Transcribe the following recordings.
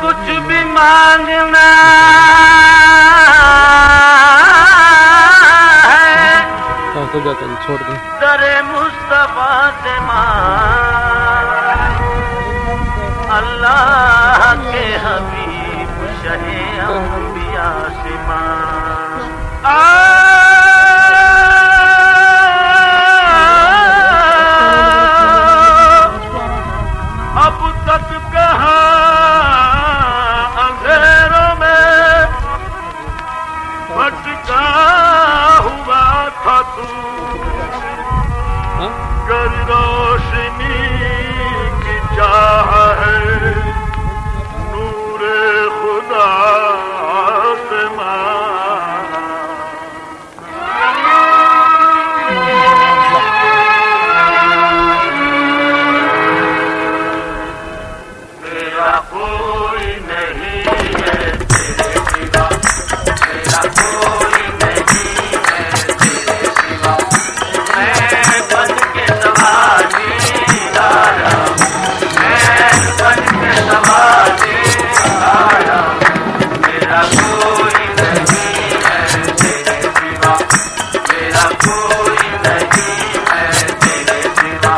कुछ भी मांगना है तो जाता है, छोड़ दे। दरे मुस्तफा से मांग, अल्लाह के हबीब शहे अंबिया से मांग। अब तक कहाँ अंधेरों में भटका हुआ था तू, गर रोशनी की चाह है नूरे खुदा से मांग। मेरा कोई नहीं है तेरे सिवा, मेरा कोई नहीं है तेरे सिवा, मैं बन के सवारी आया, मैं बन के सवारी आया। मेरा कोई नहीं है तेरे सिवा, मेरा कोई नहीं है तेरे सिवा।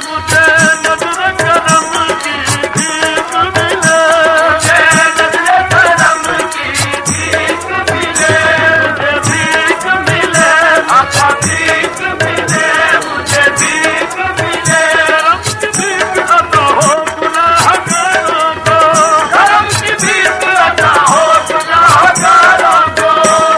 मुझे नज़र करम की भीख मिले, मुझे नज़र करम की भीख मिले, मुझे भीख मिले, आका भीख मिले, मुझे भीख मिले। करम की भीख अता हो गुनाहगारों को, करम की भीख अता हो गुनाहगारों को,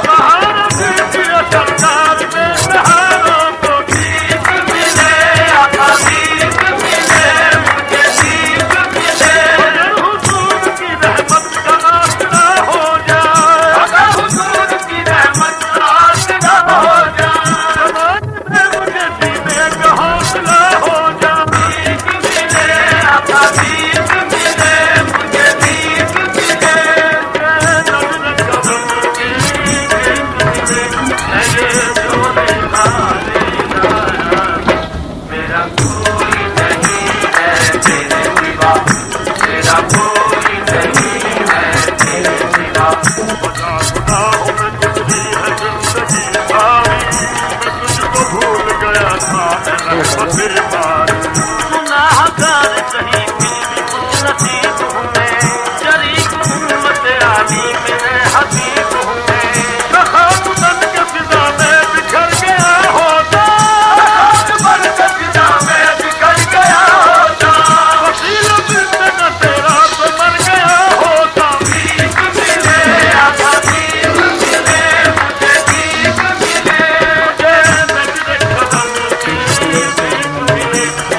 बहार भीख सरकार में बहारों को भीख मिले, आका भीख मिले, मुझे भीख मिले। अगर हुजूर की रहमत का आसरा हो जाए, अगर हुजूर की रहमत का आसरा हो जाए, जमाने में मुझे जीने का हौसला हो जाए। भीख मिले, आका भीख मिले, मुझे भीख मिले। नज़र करम की भीख मिले, मैं ये झोली खाली लाया। मेरा कोई नहीं है तेरे सिवा, मेरा कोई नहीं है तेरे सिवा। खुदा खुदा हूँ मैं तुझी है जिंदगी सारी, मैं तुझको भूल गया था रहमत बारी। गुनाहगार कहीं फिर भी तू नसीब हूँ मैं, शरीक उम्मत आली मेरे हबीब हूँ मैं। सखात बन के फिजा में बिखर गया होता, सखात बन के फिजा में बिखर गया होता, वसीला मिलते न तेरा तो मर गया होता। भीख मिले, आका भीख मिले, मुझे भीख मिले। मुझे नज़र करम की भीख मिले,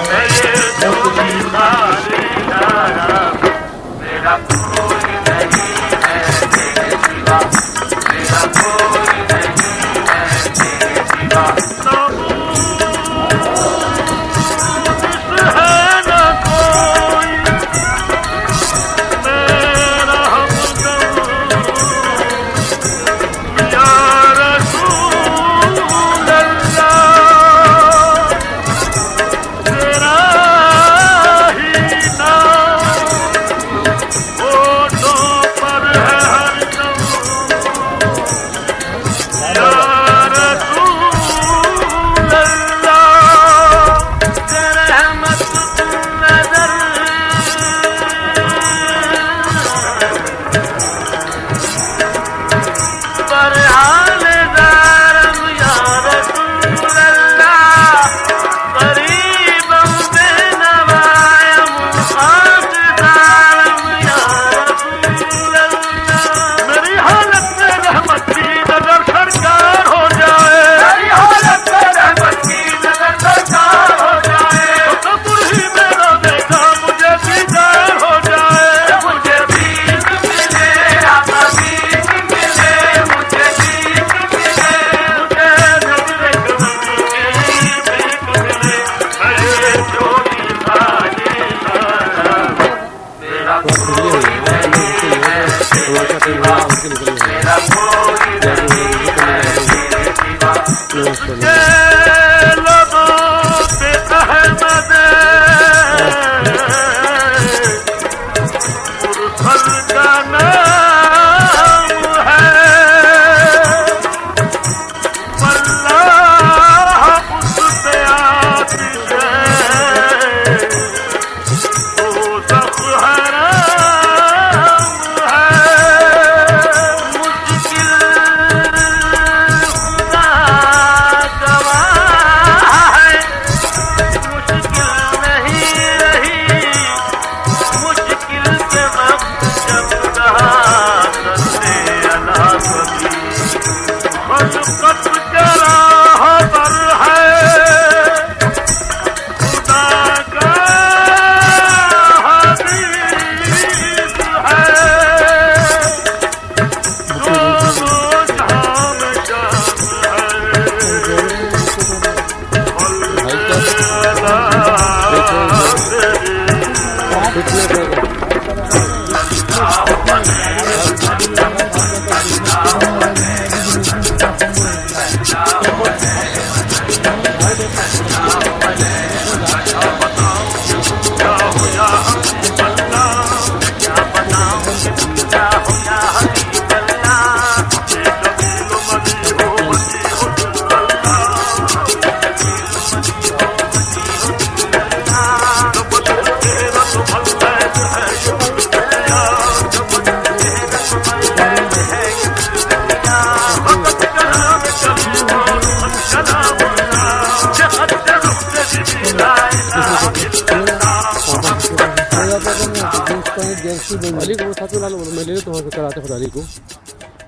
अली को साथ में ला लो, मैं ले लेता हूँ, कराते फिर अली को।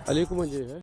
अली को मुझे है